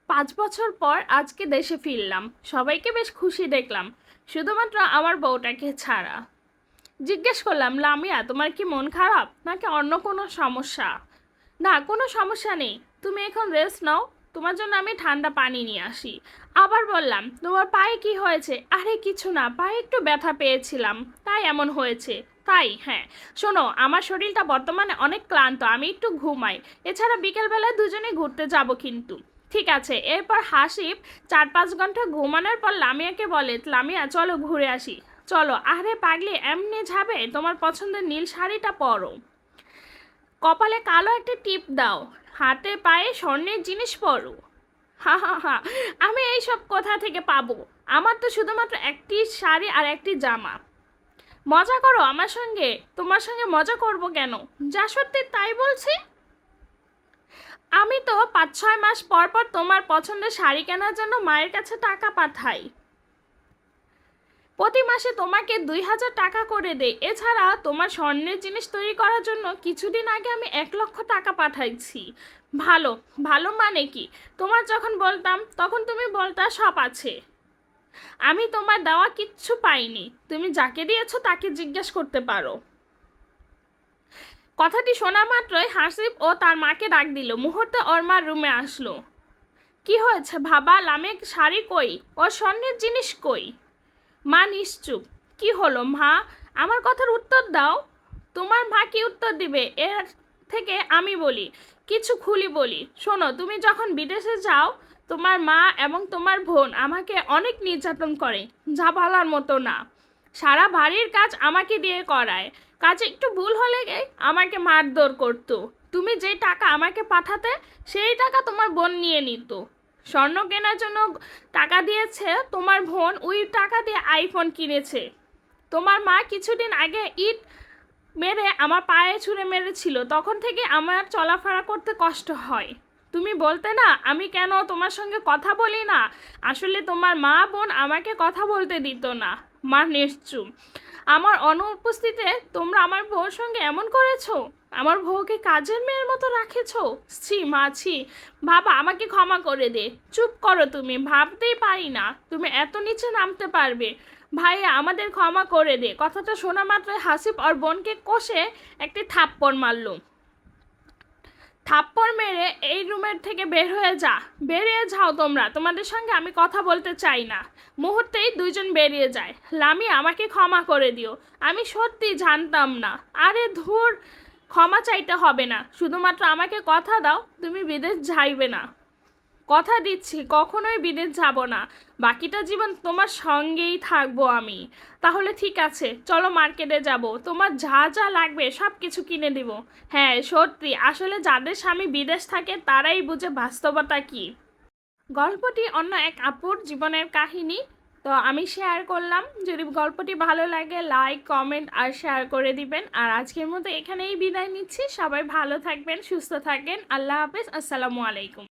5 বছর পর আজকে দেশে ফিরলাম। সবাইকে বেশ খুশি দেখলাম, শুধুমাত্র আমার বউটাকে ছাড়া। জিজ্ঞেস করলাম, লামিয়া তোমার কি মন খারাপ নাকি অন্য কোনো সমস্যা? না, কোনো সমস্যা নেই, তুমি এখন রেস্ট নাও, তোমার জন্য আমি ঠান্ডা পানি নিয়ে আসি। আবার বললাম, তোমার পায়ে কি হয়েছে? আরে কিছু না, পায়ে একটু ব্যথা পেয়েছিলাম, তাই এমন হয়েছে। তাই? হ্যাঁ, শোনো, আমার শরীরটা বর্তমানে অনেক ক্লান্ত, আমি একটু ঘুমাই। এছাড়া বিকেলবেলায় দুজনে ঘুরতে যাব কিন্তু। ঠিক আছে। এরপর হাসিব 4-5 ঘন্টা ঘুমানোর পর লামিয়াকে বলে, লামিয়া চলো ঘুরে আসি। চলো। আরে পাগলি, এমনি যাবে? তোমার পছন্দের নীল শাড়িটা পরো, কপালে কালো একটা টিপ দাও, হাতে পায়ে স্বর্ণের জিনিস পরো। হা হা হা, আমি এইসব কোথা থেকে পাবো? আমার তো শুধুমাত্র একটি শাড়ি আর একটি জামা। মজা করো আমার সঙ্গে? তোমার সঙ্গে মজা করব কেন? যা সত্যি তাই বলছি। আমি তো 5-6 মাস পর পর তোমার পছন্দের শাড়ি কেনার জন্য মায়ের কাছে টাকা পাঠাই। প্রতি মাসে তোমাকে 2,000 টাকা করে দেই। এছাড়া তোমার স্বর্ণের জিনিস তৈরি করার জন্য কিছুদিন আগে আমি 1,00,000 টাকা পাঠাইছি। ভালো? ভালো মানে কি? তোমার যখন বলতাম তখন তুমি বলতা সব আছে। আমি তোমার দেওয়া কিচ্ছু পাইনি, তুমি যাকে দিয়েছো তাকে জিজ্ঞেস করতে পারো। কথাটি শোনা মাত্রই হাসিব ও তার মাকে ডাক দিল। মুহূর্তে ওর মা রুমে আসলো। কি হয়েছে বাবা? লামেক শাড়ি কই? ওর স্বর্ণের জিনিস কই? মা নিশ্চুপ। কি হলো মা? আমার কথার উত্তর দাও। তোমার মা কি উত্তর দিবে? এর থেকে আমি বলি, কিছু খুলি বলি। শোনো, তুমি যখন বিদেশে যাও তোমার মা এবং তোমার বোন আমাকে অনেক নির্যাতন করে, যা বলার মতো না। সারা বাড়ির কাজ আমাকে দিয়ে করায়, কাজে একটু ভুল হলে আমাকে মারধর করতো। তুমি যে টাকা আমাকে পাঠাতে সেই টাকা তোমার বোন নিয়ে নিত। স্বর্ণ কেনার জন্য টাকা দিয়েছে তোমার বোন, ওই টাকা দিয়ে আইফোন কিনেছে। তোমার মা কিছুদিন আগে ইট মেরে আমার পায়ে ছুঁড়ে মেরেছিল, তখন থেকে আমার চলাফেরা করতে কষ্ট হয়। তুমি বলতে না আমি কেন তোমার সঙ্গে কথা বলি না? আসলে তোমার মা বোন আমাকে কথা বলতে দিত না। মা নিশ্চুপ। আমার অনুপস্থিতিতে তোমরা আমার বউর সঙ্গে এমন করেছো? আমার বউকে কাজের মেয়ের মতো রাখেছো? ছি মা, ছি। বাবা, আমাকে ক্ষমা করে দে। চুপ করো তুমি, ভাবতেই পারি না তুমি এত নিচে নামতে পারবে। ভাইয়া, আমাদের ক্ষমা করে দে। কথাটা শোনা মাত্রই হাসিব ওর বোনকে কষে একটি থাপ্পড় মারল। থাপ্পড় মেরে, এই রুমের থেকে বের হয়ে যা, বেরিয়ে যাও তোমরা, তোমাদের সঙ্গে আমি কথা বলতে চাই না। মুহূর্তেই দুইজন বেরিয়ে যায়। লামিয়া, আমাকে ক্ষমা করে দিও, আমি সত্যি জানতাম না। আরে ধুর, ক্ষমা চাইতে হবে না, শুধুমাত্র আমাকে কথা দাও তুমি বিদেশ যাইবে না। কথা দিচ্ছি কখনোই বিদেশ যাব না, বাকিটা জীবন তোমার সঙ্গেই থাকবো আমি। তাহলে ঠিক আছে, চলো মার্কেটে যাব, তোমার যা যা লাগবে সব কিছু কিনে দিব। হ্যাঁ সত্যি, আসলে যাদের স্বামী বিদেশ থাকে তারাই বুঝে বাস্তবতা কি। গল্পটি অন্য এক আপুর জীবনের কাহিনী, তো আমি শেয়ার করলাম। যদি গল্পটি ভালো লাগে লাইক কমেন্ট আর শেয়ার করে দিবেন। আর আজকের মতো এখানেই বিদায় নিচ্ছি। সবাই ভালো থাকবেন, সুস্থ থাকবেন। আল্লাহ হাফেজ, আসসালামু আলাইকুম।